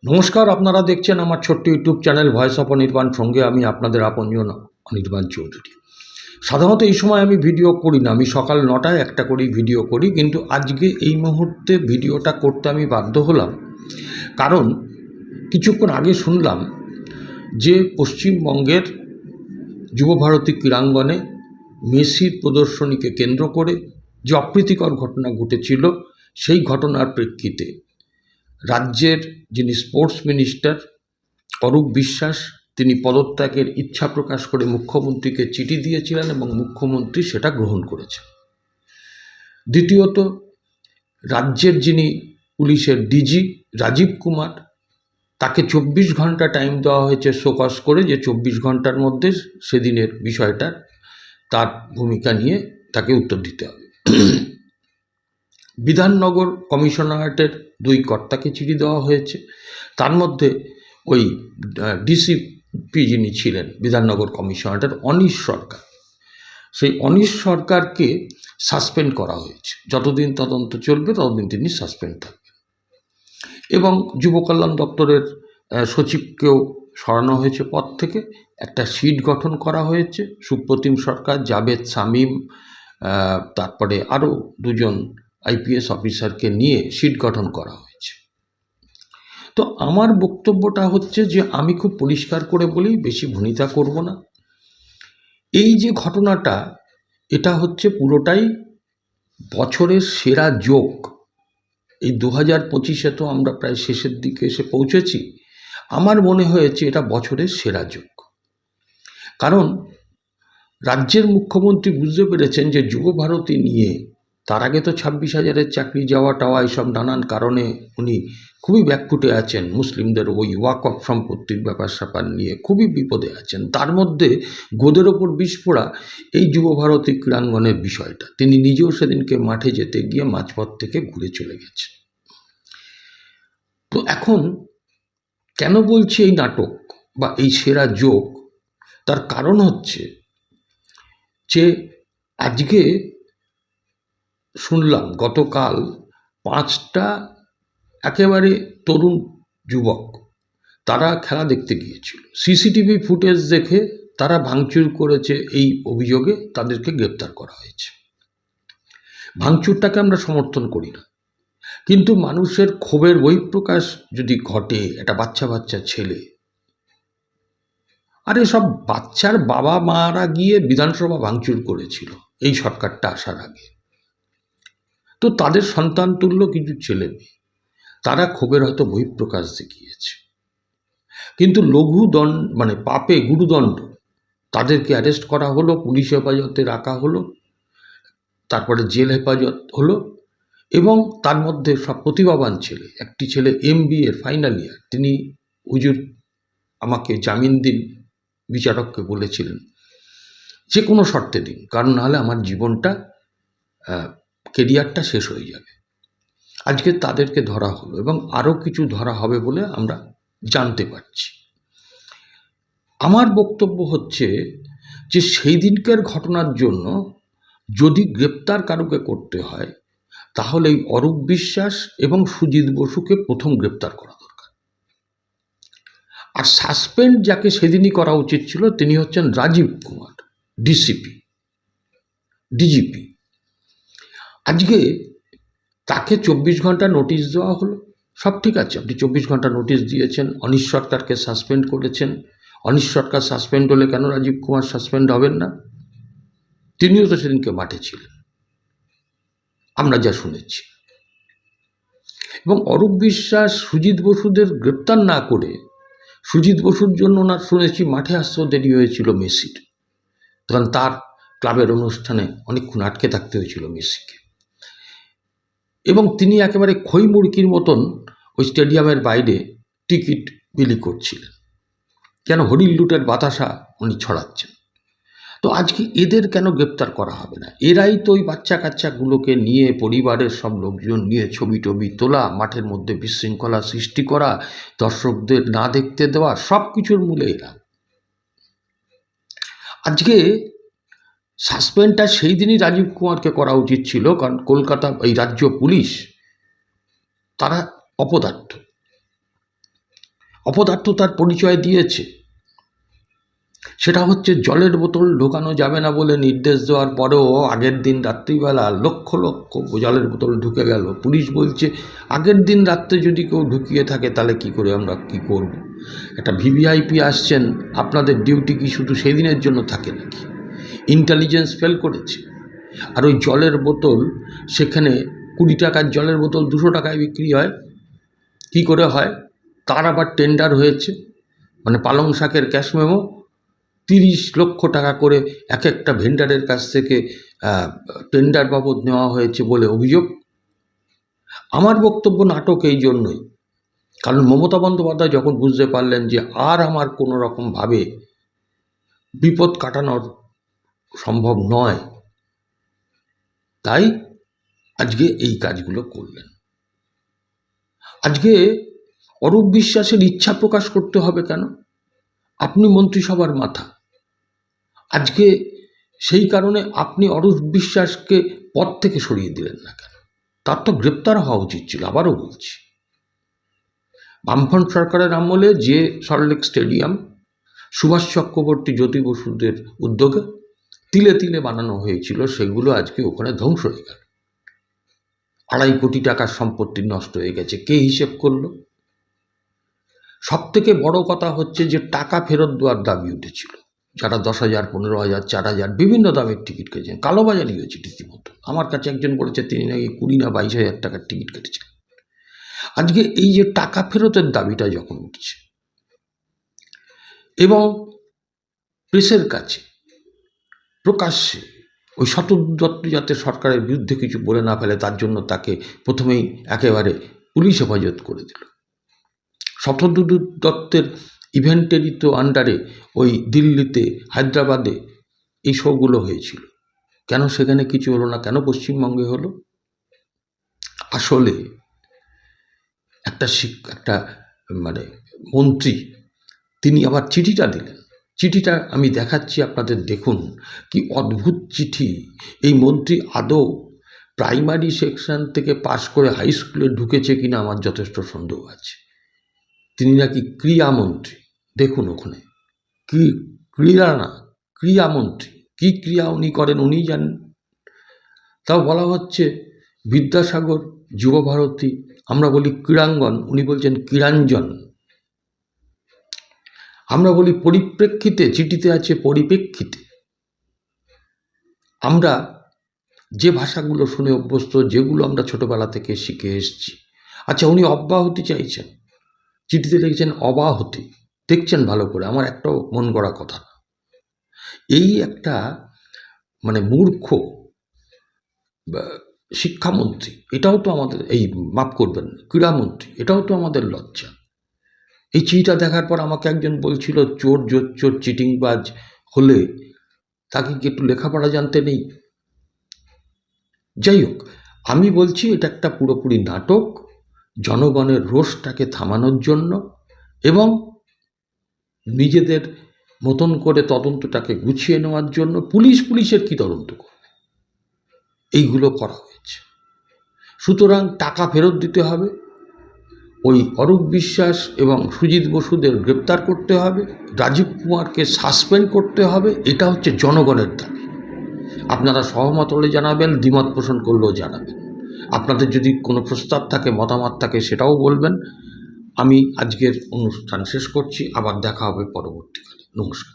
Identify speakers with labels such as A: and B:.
A: নমস্কার, আপনারা দেখছেন আমার ছোট্ট YouTube channel voice of Anirban. সঙ্গে আমি আপনাদের আপনজন অনির্বাণ চৌধুরী। সাধারণত এই সময় আমি ভিডিও করি না, আমি সকাল 9টায় একটা করেই ভিডিও করি, কিন্তু আজকে এই মুহূর্তে ভিডিওটা করতে আমি বাধ্য হলাম। কারণ কিছুক্ষণ আগে শুনলাম যে পশ্চিমবঙ্গের যুবভারতী ক্রীড়াঙ্গনে মেসির প্রদর্শনীকে কেন্দ্র করে যে অপ্রীতিকর ঘটনা ঘটেছিল, সেই ঘটনার প্রেক্ষিতে রাজ্যের যিনি স্পোর্টস মিনিস্টার অরূপ বিশ্বাস, তিনি পদত্যাগের ইচ্ছা প্রকাশ করে মুখ্যমন্ত্রীকে চিঠি দিয়েছিলেন এবং মুখ্যমন্ত্রী সেটা গ্রহণ করেছেন। দ্বিতীয়ত, রাজ্যের যিনি পুলিশের ডিজি রাজীব কুমার, তাকে 24 ঘন্টা টাইম দেওয়া হয়েছে শোকজ করে, যে 24 ঘন্টার মধ্যে সেদিনের বিষয়টা তার ভূমিকা নিয়ে তাকে উত্তর দিতে হবে। বিধাননগর কমিশনারেটের 2 কর্তাকে চিঠি দেওয়া হয়েছে। তার মধ্যে ওই ডিসিপি যিনি ছিলেন বিধাননগর কমিশনারেটের, অনিশ সরকার, সেই অনিশ সরকারকে সাসপেন্ড করা হয়েছে। যতদিন তদন্ত চলবে ততদিন তিনি সাসপেন্ড থাকবেন। এবং যুব কল্যাণ দপ্তরের সচিবকেও সরানো হয়েছে পদ থেকে। একটা সিট গঠন করা হয়েছে, সুপ্রতিম সরকার, জাভেদ শামীম, তারপরে আরও 2জন আইপিএস অফিসারকে নিয়ে সিট গঠন করা হয়েছে। তো আমার বক্তব্যটা হচ্ছে যে আমি খুব পরিষ্কার করে বলি, বেশি ভনিতা করব না। এই যে ঘটনাটা, এটা হচ্ছে পুরোটাই বছরের সেরা যোগ। এই 2025-এ তো আমরা প্রায় শেষের দিকে এসে পৌঁছেছি। আমার মনে হয়েছে এটা বছরের সেরা যোগ। কারণ রাজ্যের মুখ্যমন্ত্রী বুঝতে পেরেছেন যে যুবভারতী নিয়ে, তার আগে তো 26,000-এর চাকরি যাওয়া টাওয়া এইসব নানান কারণে উনি খুবই ব্যাকফুটে আছেন, মুসলিমদের ওই ওয়াকফ সম্পত্তির ব্যাপার স্যাপার নিয়ে খুবই বিপদে আছেন। তার মধ্যে গোদের ওপর বিষ ফোড়া এই যুবভারতী ক্রীড়াঙ্গনের বিষয়টা, তিনি নিজেও সেদিনকে মাঠে যেতে গিয়ে মাঝপথ থেকে ঘুরে চলে গেছে। তো এখন কেন বলছি এই নাটক বা এই সেরা যোগ, তার কারণ হচ্ছে যে আজকে শুনলাম গতকাল 5টা একেবারে তরুণ যুবক, তারা খেলা দেখতে গিয়েছিল। সিসিটিভি ফুটেজ দেখে তারা ভাঙচুর করেছে, এই অভিযোগে তাদেরকে গ্রেপ্তার করা হয়েছে। ভাঙচুরটাকে আমরা সমর্থন করি না, কিন্তু মানুষের ক্ষোভের বহিঃপ্রকাশ যদি ঘটে, একটা বাচ্চা ছেলে, আর এসব বাচ্চার বাবা মারা গিয়ে বিধানসভা ভাঙচুর করেছিল এই সরকারটা আসার আগে। তো তাদের সন্তান তুল্য কিছু ছেলে মেয়ে, তারা ক্ষোভের হয়তো বহিঃপ্রকাশ দেখিয়েছে, কিন্তু লঘু দণ্ড মানে পাপে গুরুদণ্ড, তাদেরকে অ্যারেস্ট করা হলো, পুলিশ হেফাজতে রাখা হলো, তারপরে জেল হেফাজত হলো। এবং তার মধ্যে সব প্রতিভাবান ছেলে, একটি ছেলে MBA ফাইনাল ইয়ার, তিনি হুজুর আমাকে জামিন দিন, বিচারককে বলেছিলেন যে কোনো শর্তে দিন, কারণ নাহলে আমার জীবনটা কেরিয়ারটা শেষ হয়ে যাবে। আজকে তাদেরকে ধরা হলো এবং আরও কিছু ধরা হবে বলে আমরা জানতে পারছি। আমার বক্তব্য হচ্ছে যে সেই দিনকার ঘটনার জন্য যদি গ্রেপ্তার কারুকে করতে হয়, তাহলে এই অরূপ বিশ্বাস এবং সুজিত বসুকে প্রথম গ্রেপ্তার করা দরকার। আর সাসপেন্ড যাকে সেদিনই করা উচিত ছিল, তিনি হচ্ছেন রাজীব কুমার, ডিজিপি। আজকে তাকে 24 ঘন্টা নোটিশ দেওয়া হলো, সব ঠিক আছে, আপনি 24 ঘন্টা নোটিশ দিয়েছেন, অনিশ সরকারকে সাসপেন্ড করেছেন। অনিশ সরকার সাসপেন্ড হলে কেন রাজীব কুমার সাসপেন্ড হবেন না? তিনিও তো সেদিনকে মাঠে ছিলেন, আমরা যা শুনেছি। এবং অরূপ বিশ্বাস সুজিত বসুদের গ্রেপ্তার না করে, সুজিত বসুর জন্য ওনার শুনেছি মাঠে আসতেও দেরি হয়েছিল মেসির, তখন তার ক্লাবের অনুষ্ঠানে অনেকক্ষণ আটকে থাকতে হয়েছিল মেসিকে। এবং তিনি একেবারে খই মুরগির মতন ওই স্টেডিয়ামের বাইরে টিকিট বিলি করছিলেন, যেন হরিণ লুটের বাতাসা উনি ছড়াচ্ছেন। তো আজকে এদের কেন গ্রেপ্তার করা হবে না? এরাই তো ওই বাচ্চা কাচ্চাগুলোকে নিয়ে, পরিবারের সব লোকজন নিয়ে ছবি টবি তোলা, মাঠের মধ্যে বিশৃঙ্খলা সৃষ্টি করা, দর্শকদের না দেখতে দেওয়া, সব কিছুর মূলে এরা। আজকে সাসপেন্ডটা সেই দিনই রাজীব কুমারকে করা উচিত ছিল, কারণ কলকাতা এই রাজ্য পুলিশ তারা অপদার্থ। অপদার্থতার পরিচয় দিয়েছে। সেটা হচ্ছে জলের বোতল ঢোকানো যাবে না বলে নির্দেশ দেওয়ার পরেও আগের দিন রাত্রিবেলা লক্ষ লক্ষ জলের বোতল ঢুকে গেল। পুলিশ বলছে আগের দিন রাত্রে যদি কেউ ঢুকিয়ে থাকে তাহলে কি করে আমরা কি করব? একটা ভিভিআইপি আসছেন, আপনাদের ডিউটি কি শুধু সেই দিনের জন্য থাকে নাকি? ইন্টেলিজেন্স ফেল করেছে। আর ওই জলের বোতল সেখানে 20 টাকার জলের বোতল 200 টাকায় বিক্রি হয়। কি করে হয়? তার আবার টেন্ডার হয়েছে, মানে পালং শাকের ক্যাশ মেমো 30 লক্ষ টাকা করে এক একটা ভেন্ডারের কাছ থেকে টেন্ডার বাবদ নেওয়া হয়েছে বলে অভিযোগ। আমার বক্তব্য নাটক এই জন্যই, কারণ মমতা বন্দ্যোপাধ্যায় যখন বুঝতে পারলেন যে আর আমার কোনো রকমভাবে বিপদ কাটানোর সম্ভব নয়, তাই আজকে এই কাজগুলো করলেন। আজকে অরূপ বিশ্বাসের ইচ্ছা প্রকাশ করতে হবে কেন? আপনি মন্ত্রিসভার মাথা। আজকে সেই কারণে আপনি অরূপ বিশ্বাসকে পদ থেকে সরিয়ে দিলেন না কেন? তার তো গ্রেপ্তার হওয়া উচিত ছিল। আবারও বলছি, বামফ্রন্ট সরকারের আমলে যে সল্টলেক স্টেডিয়াম সুভাষ চক্রবর্তী, জ্যোতি বসুদের উদ্যোগে তিলে তিলে বানানো হয়েছিল, সেগুলো আজকে ওখানে ধ্বংস হয়ে গেল। 2.5 কোটি টাকার সম্পত্তি নষ্ট হয়ে গেছে। কে হিসেব করলো? সব থেকে বড় কথা হচ্ছে যে টাকা ফেরত দেওয়ার দাবি উঠেছিল। যারা 10,000, 15,000, 4,000 বিভিন্ন দামের টিকিট কেটেছেন, কালোবাজারি হয়েছে রীতিমতো। আমার কাছে একজন বলেছে তিনি নাকি 20 না 22,000 টাকার টিকিট কেটেছেন। আজকে এই যে টাকা ফেরতের দাবিটা যখন উঠছে এবং প্রেসের কাছে প্রকাশ্যে ওই শতদ্রু দত্ত যাতে সরকারের বিরুদ্ধে কিছু বলে না ফেলে তার জন্য তাকে প্রথমেই একেবারে পুলিশ হেফাজত করে দিল। শতদ্রু দত্তের ইভেন্টেরই তো আন্ডারে ওই দিল্লিতে, হায়দ্রাবাদে এই শোগুলো হয়েছিল। কেন সেখানে কিছু হলো না? কেন পশ্চিমবঙ্গে হলো? আসলে একটা মানে মন্ত্রী তিনি আবার চিঠিটা দিলেন। চিঠিটা আমি দেখাচ্ছি আপনাদের, দেখুন কি অদ্ভুত চিঠি। এই মন্ত্রী আদৌ প্রাইমারি সেকশন থেকে পাশ করে হাই স্কুলে ঢুকেছে কিনা আমার যথেষ্ট সন্দেহ আছে। তিনি নাকি ক্রিয়ামন্ত্রী। দেখুন ওখানে কি ক্রীড়া না, ক্রিয়ামন্ত্রী। কি ক্রিয়া উনি করেন উনিই জানেন। তাও বলা হচ্ছে বিদ্যাসাগর যুবভারতী, আমরা বলি ক্রীড়াঙ্গন, উনি বলছেন ক্রীড়াঞ্জন। আমরা বলি পরিপ্রেক্ষিতে, চিঠিতে আছে পরিপ্রেক্ষিতে। আমরা যে ভাষাগুলো শুনে অভ্যস্ত, যেগুলো আমরা ছোটবেলা থেকে শিখে এসেছি। আচ্ছা, উনি অব্যাহতি চাইছেন, চিঠিতে লিখেছেন অব্যাহতি। দেখছেন ভালো করে, আমার একটাও মন গড়া কথা না। এই একটা মানে মূর্খ শিক্ষামন্ত্রী, এটাও তো আমাদের, এই মাফ করবেন ক্রীড়ামন্ত্রী, এটাও তো আমাদের লজ্জা। এই চিঠিটা দেখার পর আমাকে একজন বলছিল চোর জোচ্চোর চিটিংবাজ হলে তাকে কি একটু লেখাপড়া জানতে নেই? যাই হোক, আমি বলছি এটা একটা পুরোপুরি নাটক, জনগণের রোষটাকে থামানোর জন্য এবং নিজেদের মতন করে তদন্তটাকে গুছিয়ে নেওয়ার জন্য। পুলিশের কি তদন্ত করবে? এইগুলো করা হয়েছে। সুতরাং টাকা ফেরত দিতে হবে, ওই অরূপ বিশ্বাস এবং সুজিত বসুদের গ্রেপ্তার করতে হবে, রাজীব কুমারকে সাসপেন্ড করতে হবে। এটা হচ্ছে জনগণের দাবি। আপনারা সহমত হলে জানাবেন, দ্বিমত পোষণ করলেও জানাবেন। আপনাদের যদি কোনো প্রস্তাব থাকে, মতামত থাকে, সেটাও বলবেন। আমি আজকের অনুষ্ঠান শেষ করছি, আবার দেখা হবে পরবর্তীকালে। নমস্কার।